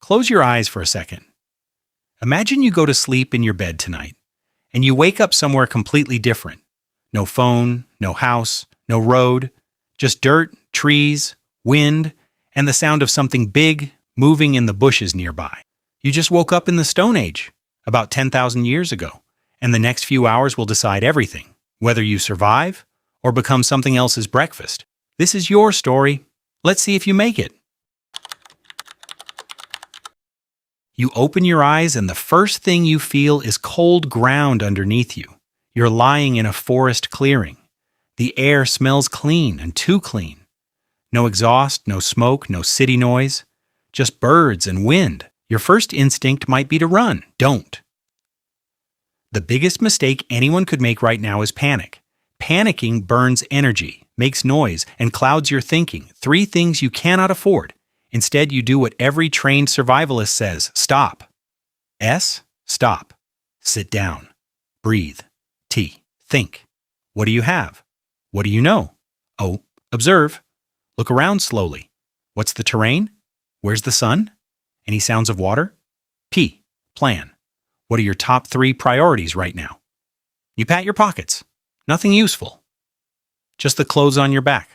Close your eyes for a second. Imagine you go to sleep in your bed tonight, and you wake up somewhere completely different. No phone, no house, no road, just dirt, trees, wind, and the sound of something big moving in the bushes nearby. You just woke up in the Stone Age, about 10,000 years ago, and the next few hours will decide everything, whether you survive or become something else's breakfast. This is your story. Let's see if you make it. You open your eyes and the first thing you feel is cold ground underneath you. You're lying in a forest clearing. The air smells clean and too clean. No exhaust, no smoke, no city noise. Just birds and wind. Your first instinct might be to run. Don't. The biggest mistake anyone could make right now is panic. Panicking burns energy, makes noise, and clouds your thinking. 3 things you cannot afford. Instead, you do what every trained survivalist says. Stop. S. Stop. Sit down. Breathe. T. Think. What do you have? What do you know? O. Observe. Look around slowly. What's the terrain? Where's the sun? Any sounds of water? P. Plan. What are your top 3 priorities right now? You pat your pockets. Nothing useful. Just the clothes on your back.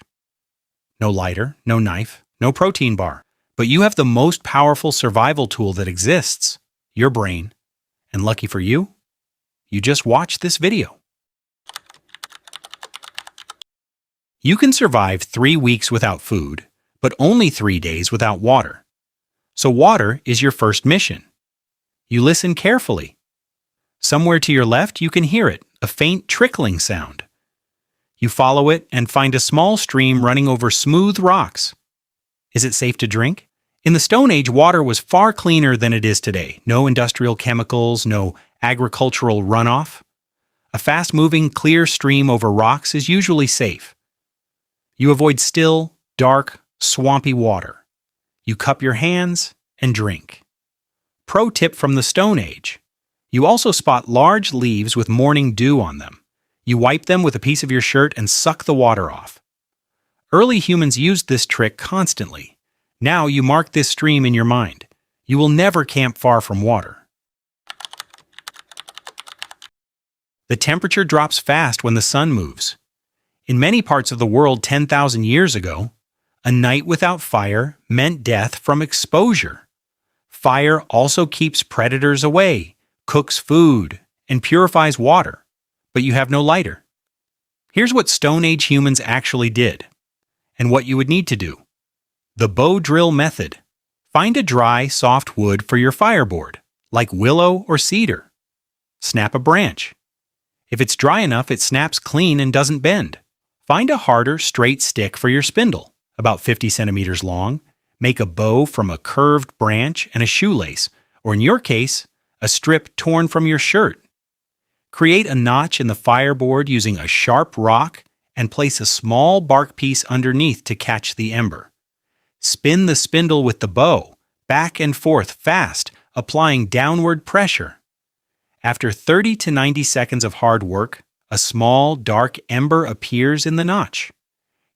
No lighter, no knife, no protein bar. But you have the most powerful survival tool that exists, your brain. And lucky for you, you just watched this video. You can survive 3 weeks without food, but only 3 days without water. So water is your first mission. You listen carefully. Somewhere to your left, you can hear it, a faint trickling sound. You follow it and find a small stream running over smooth rocks. Is it safe to drink? In the Stone Age, water was far cleaner than it is today. No industrial chemicals, no agricultural runoff. A fast-moving, clear stream over rocks is usually safe. You avoid still, dark, swampy water. You cup your hands and drink. Pro tip from the Stone Age. You also spot large leaves with morning dew on them. You wipe them with a piece of your shirt and suck the water off. Early humans used this trick constantly. Now you mark this stream in your mind. You will never camp far from water. The temperature drops fast when the sun moves. In many parts of the world 10,000 years ago, a night without fire meant death from exposure. Fire also keeps predators away, cooks food, and purifies water. But you have no lighter. Here's what Stone Age humans actually did, and what you would need to do. The bow drill method. Find a dry, soft wood for your fireboard, like willow or cedar. Snap a branch. If it's dry enough, it snaps clean and doesn't bend. Find a harder, straight stick for your spindle, about 50 centimeters long. Make a bow from a curved branch and a shoelace, or in your case, a strip torn from your shirt. Create a notch in the fireboard using a sharp rock and place a small bark piece underneath to catch the ember. Spin the spindle with the bow, back and forth fast, applying downward pressure. After 30 to 90 seconds of hard work, a small, dark ember appears in the notch.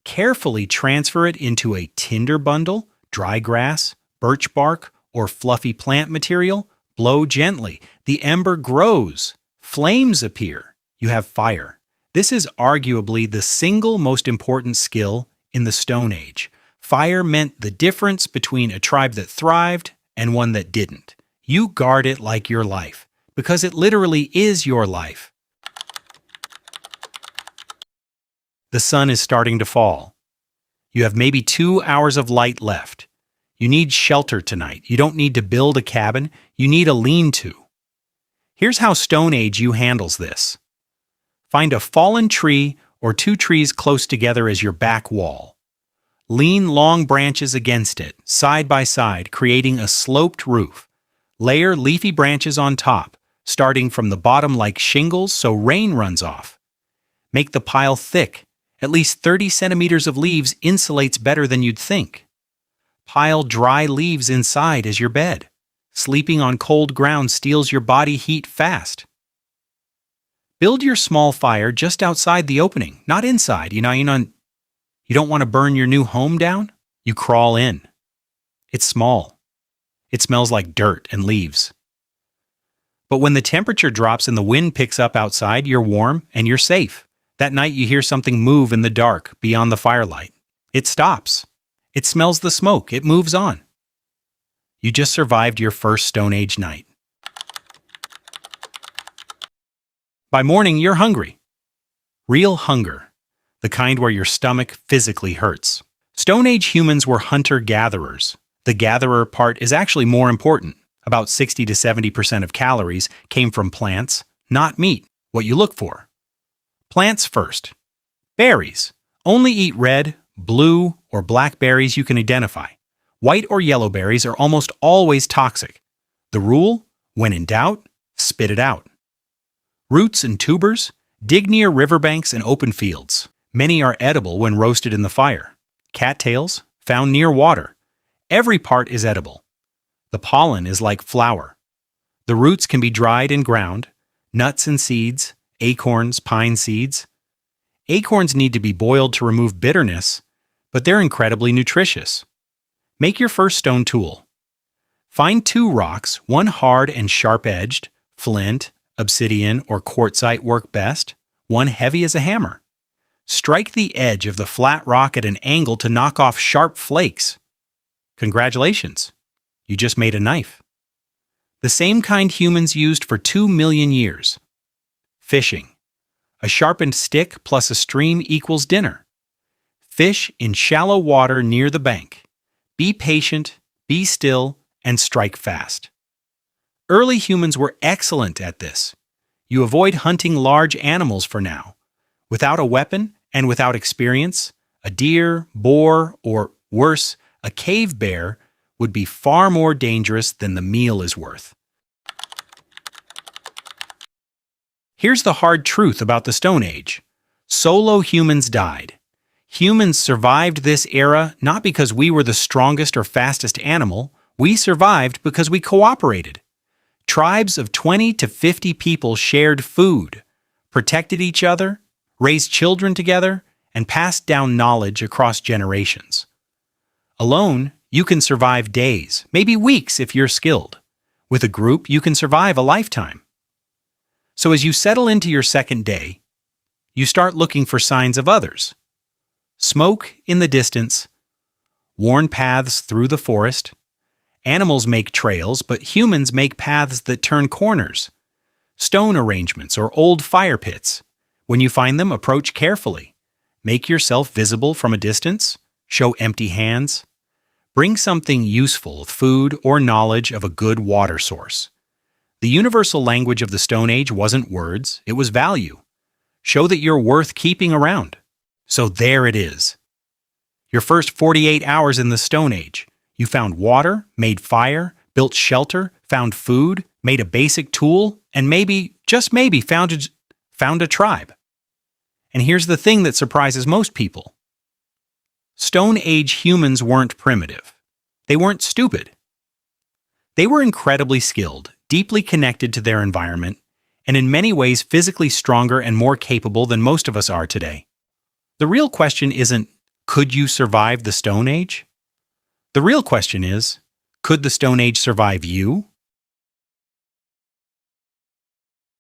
Carefully transfer it into a tinder bundle, dry grass, birch bark, or fluffy plant material. Blow gently. The ember grows. Flames appear. You have fire. This is arguably the single most important skill in the Stone Age. Fire meant the difference between a tribe that thrived and one that didn't. You guard it like your life, because it literally is your life. The sun is starting to fall. You have maybe 2 hours of light left. You need shelter tonight. You don't need to build a cabin. You need a lean-to. Here's how Stone Age you handles this. Find a fallen tree or 2 trees close together as your back wall. Lean long branches against it, side by side, creating a sloped roof. Layer leafy branches on top, starting from the bottom like shingles so rain runs off. Make the pile thick. At least 30 centimeters of leaves insulates better than you'd think. Pile dry leaves inside as your bed. Sleeping on cold ground steals your body heat fast. Build your small fire just outside the opening, not inside. You don't want to burn your new home down? You crawl in. It's small. It smells like dirt and leaves. But when the temperature drops and the wind picks up outside, you're warm and you're safe. That night you hear something move in the dark beyond the firelight. It stops. It smells the smoke. It moves on. You just survived your first Stone Age night. By morning, you're hungry. Real hunger. The kind where your stomach physically hurts. Stone Age humans were hunter-gatherers. The gatherer part is actually more important. About 60 to 70% of calories came from plants, not meat, what you look for. Plants first. Berries. Only eat red, blue, or black berries you can identify. White or yellow berries are almost always toxic. The rule? When in doubt, spit it out. Roots and tubers. Dig near riverbanks and open fields. Many are edible when roasted in the fire. Cattails, found near water. Every part is edible. The pollen is like flour. The roots can be dried and ground. Nuts and seeds, acorns, pine seeds. Acorns need to be boiled to remove bitterness, but they're incredibly nutritious. Make your first stone tool. Find 2 rocks, one hard and sharp-edged, flint, obsidian, or quartzite work best, one heavy as a hammer. Strike the edge of the flat rock at an angle to knock off sharp flakes. Congratulations, you just made a knife. The same kind humans used for 2 million years. Fishing. A sharpened stick plus a stream equals dinner. Fish in shallow water near the bank. Be patient, be still, and strike fast. Early humans were excellent at this. You avoid hunting large animals for now. Without a weapon and without experience, a deer, boar, or worse, a cave bear would be far more dangerous than the meal is worth. Here's the hard truth about the Stone Age. Solo humans died. Humans survived this era not because we were the strongest or fastest animal. We survived because we cooperated. Tribes of 20 to 50 people shared food, protected each other, raised children together, and passed down knowledge across generations. Alone, you can survive days, maybe weeks if you're skilled. With a group, you can survive a lifetime. So as you settle into your second day, you start looking for signs of others. Smoke in the distance, worn paths through the forest. Animals make trails, but humans make paths that turn corners. Stone arrangements or old fire pits. When you find them, approach carefully. Make yourself visible from a distance. Show empty hands. Bring something useful, food or knowledge of a good water source. The universal language of the Stone Age wasn't words, it was value. Show that you're worth keeping around. So there it is. Your first 48 hours in the Stone Age. You found water, made fire, built shelter, found food, made a basic tool, and maybe, just maybe, found a tribe. And here's the thing that surprises most people. Stone Age humans weren't primitive. They weren't stupid. They were incredibly skilled, deeply connected to their environment, and in many ways physically stronger and more capable than most of us are today. The real question isn't, could you survive the Stone Age? The real question is, could the Stone Age survive you?